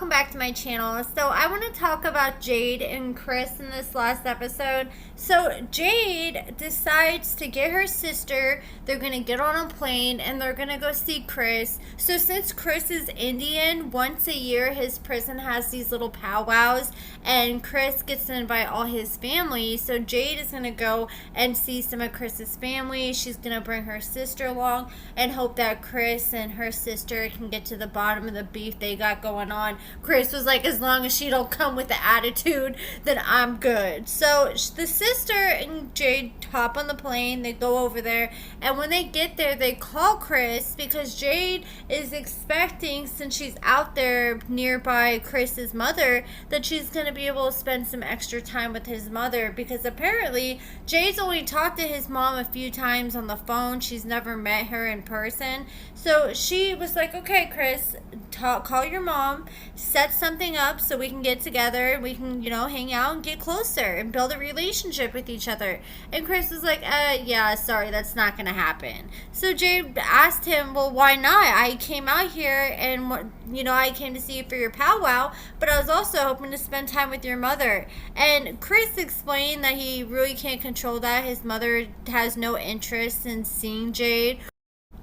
welcome back to my channel. So I want to talk about Jade and Chris in this last episode. So Jade decides to get her sister, they're going to get on a plane and they're going to go see Chris. So since Chris is Indian, once a year his prison has these little powwows and Chris gets to invite all his family. So Jade is going to go and see some of Chris's family. She's going to bring her sister along and hope that Chris and her sister can get to the bottom of the beef they got going on. Chris was like, as long as she don't come with the attitude, then I'm good. So the sister and Jade hop on the plane, they go over there, and when they get there, they call Chris because Jade is expecting, since she's out there nearby Chris's mother, that she's going to be able to spend some extra time with his mother, because apparently Jade's only talked to his mom a few times on the phone. She's never met her in person. So she was like, okay, Chris, call your mom, set something up so we can get together and we can, hang out and get closer and build a relationship with each other. And Chris was like, yeah, sorry, that's not going to happen. So Jade asked him, well, why not? I came out here and, I came to see you for your powwow, but I was also hoping to spend time with your mother. And Chris explained that he really can't control that. His mother has no interest in seeing Jade.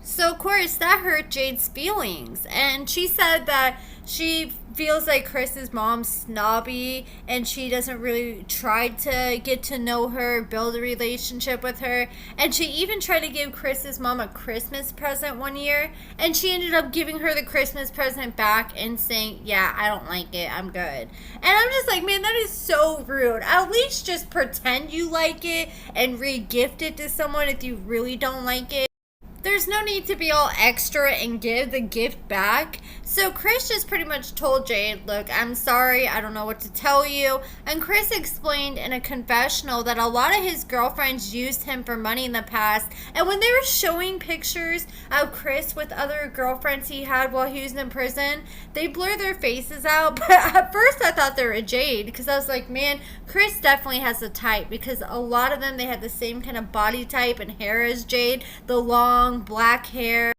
So, of course, that hurt Jade's feelings. And she said that she feels like Chris's mom's snobby and she doesn't really try to get to know her, build a relationship with her. And she even tried to give Chris's mom a Christmas present one year. And she ended up giving her the Christmas present back and saying, yeah, I don't like it, I'm good. And I'm just like, man, that is so rude. At least just pretend you like it and re-gift it to someone if you really don't like it. There's no need to be all extra and give the gift back. So Chris just pretty much told Jade, look, I'm sorry, I don't know what to tell you. And Chris explained in a confessional that a lot of his girlfriends used him for money in the past. And when they were showing pictures of Chris with other girlfriends he had while he was in prison, they blur their faces out. But at first I thought they were Jade, because I was like, man, Chris definitely has a type, because a lot of them, they had the same kind of body type and hair as Jade, the long black hair.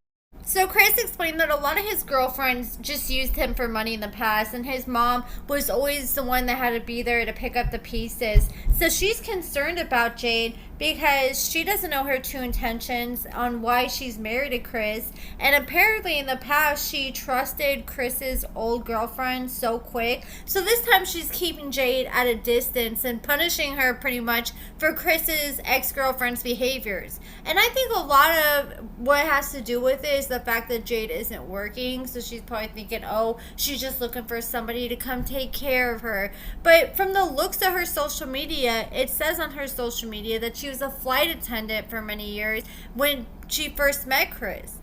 So Chris explained that a lot of his girlfriends just used him for money in the past, and his mom was always the one that had to be there to pick up the pieces. So she's concerned about Jade because she doesn't know her true intentions on why she's married to Chris. And apparently in the past she trusted Chris's old girlfriend so quick. So this time she's keeping Jade at a distance and punishing her pretty much for Chris's ex-girlfriend's behaviors. And I think a lot of what has to do with it is the fact that Jade isn't working. So she's probably thinking, oh, she's just looking for somebody to come take care of her. But from the looks of her social media, it says on her social media that she was a flight attendant for many years when she first met Chris.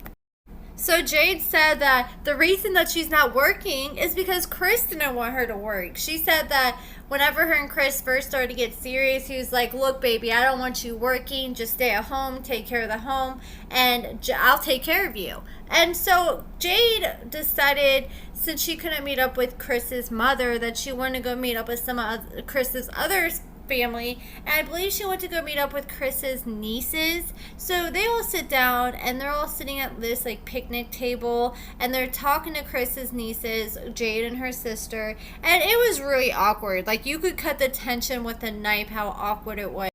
So Jade said that the reason that she's not working is because Chris didn't want her to work. She said that whenever her and Chris first started to get serious, he was like, look, baby, I don't want you working. Just stay at home, take care of the home, and I'll take care of you. And so Jade decided, since she couldn't meet up with Chris's mother, that she wanted to go meet up with some of Chris's other family, and I believe she went to go meet up with Chris's nieces. So they all sit down and they're all sitting at this picnic table and they're talking to Chris's nieces, Jade and her sister, and it was really awkward. You could cut the tension with a knife, how awkward it was.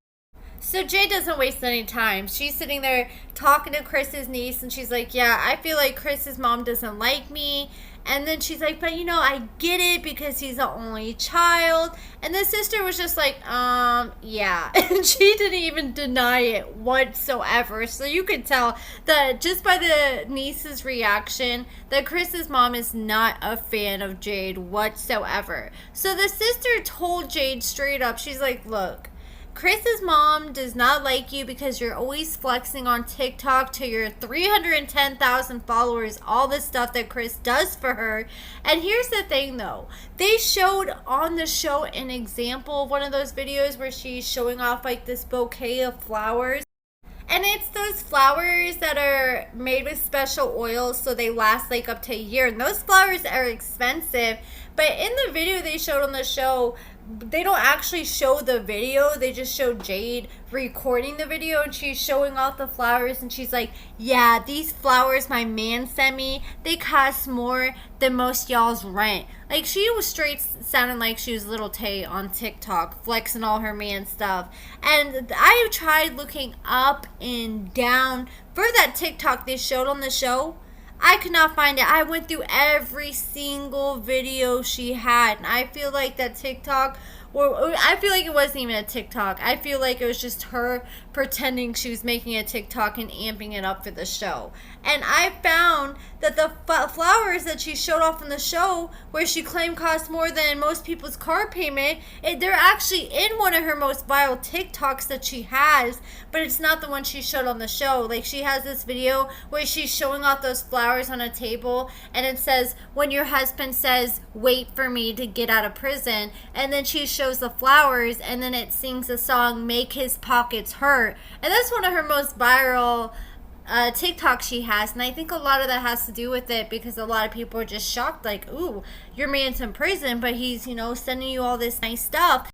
So Jade doesn't waste any time. She's sitting there talking to Chris's niece and she's like, yeah, I feel like Chris's mom doesn't like me. And then she's like, but I get it because he's the only child. And the sister was just like, yeah. And she didn't even deny it whatsoever. So you could tell that just by the niece's reaction that Chris's mom is not a fan of Jade whatsoever. So the sister told Jade straight up, she's like, look, Chris's mom does not like you because you're always flexing on TikTok to your 310,000 followers, all this stuff that Chris does for her. And here's the thing though, they showed on the show an example of one of those videos where she's showing off this bouquet of flowers. And it's those flowers that are made with special oils so they last up to a year. And those flowers are expensive. But in the video they showed on the show, they don't actually show the video. They just show Jade recording the video, and she's showing off the flowers, and she's like, yeah, these flowers my man sent me, they cost more than most y'all's rent. Like, she was straight sounding like she was Little Tay on TikTok, flexing all her man stuff. And I tried looking up and down for that TikTok they showed on the show. I could not find it. I went through every single video she had, and I feel like that TikTok, or I feel like it wasn't even a TikTok. I feel like it was just her pretending she was making a TikTok and amping it up for the show. And I found that the flowers that she showed off in the show, where she claimed cost more than most people's car payment, they're actually in one of her most viral TikToks that she has, but it's not the one she showed on the show. Like, she has this video where she's showing off those flowers on a table, and it says, when your husband says, wait for me to get out of prison, and then she shows the flowers, and then it sings the song, make his pockets hurt. And that's one of her most viral TikTok she has, and I think a lot of that has to do with it, because a lot of people are just shocked, like, ooh, your man's in prison, but he's, you know, sending you all this nice stuff.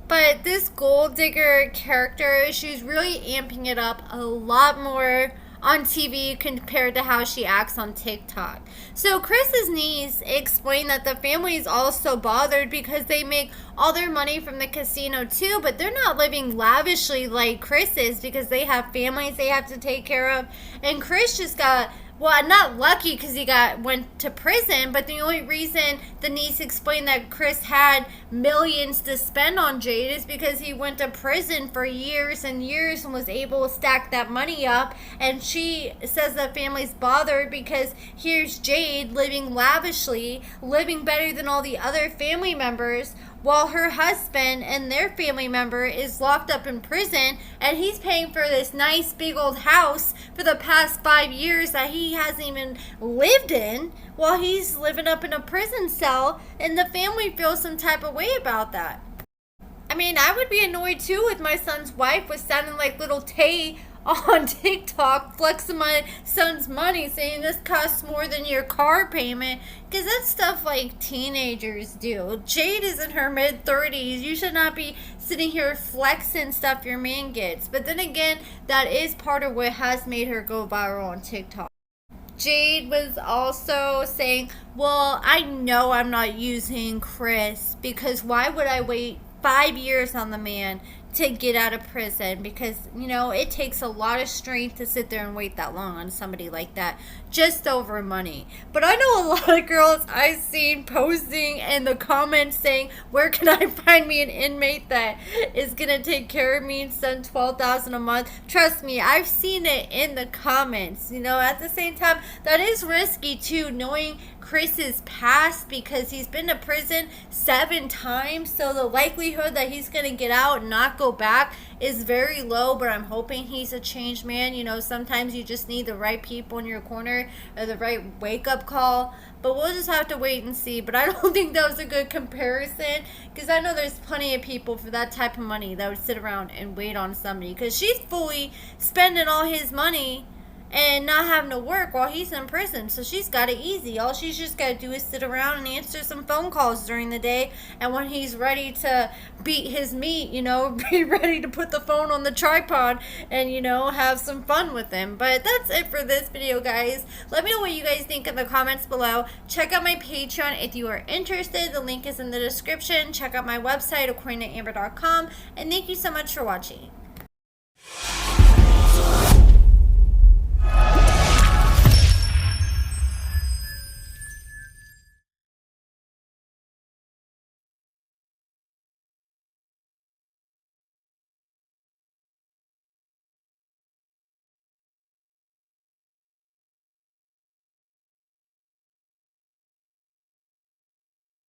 But this gold digger character, she's really amping it up a lot more on TV compared to how she acts on TikTok. So Chris's niece explained that the family is also bothered because they make all their money from the casino too, but they're not living lavishly like Chris is, because they have families they have to take care of. And Chris just got, well, not lucky because he went to prison, but the only reason the niece explained that Chris had millions to spend on Jade is because he went to prison for years and years and was able to stack that money up. And she says the family's bothered because here's Jade living lavishly, living better than all the other family members, while her husband and their family member is locked up in prison, and he's paying for this nice big old house for the past 5 years that he hasn't even lived in, while he's living up in a prison cell, and the family feels some type of way about that. I mean, I would be annoyed too if my son's wife was sounding like Little Tay on TikTok, flexing my son's money, saying this costs more than your car payment, because that's stuff like teenagers do. Jade is in her mid-30s. You should not be sitting here flexing stuff your man gets. But then again, that is part of what has made her go viral on TikTok. Jade was also saying, well, I know I'm not using Chris, because why would I wait 5 years on the man to get out of prison? Because, you know, it takes a lot of strength to sit there and wait that long on somebody like that just over money. But I know a lot of girls I've seen posting in the comments saying, where can I find me an inmate that is gonna take care of me and send $12,000 a month? Trust me, I've seen it in the comments. You know, at the same time, that is risky too, knowing Chris's past, because he's been to prison 7 times, so the likelihood that he's gonna get out and not go back is very low. But I'm hoping he's a changed man. You know, sometimes you just need the right people in your corner or the right wake-up call. But we'll just have to wait and see. But I don't think that was a good comparison, because I know there's plenty of people for that type of money that would sit around and wait on somebody, because she's fully spending all his money and not having to work while he's in prison. So she's got it easy. All she's just got to do is sit around and answer some phone calls during the day, and when he's ready to beat his meat, you know, be ready to put the phone on the tripod and, you know, have some fun with him. But that's it for this video, guys. Let me know what you guys think in the comments below. Check out my Patreon if you are interested. The link is in the description. Check out my website, AccordingtoAmber.com, and thank you so much for watching.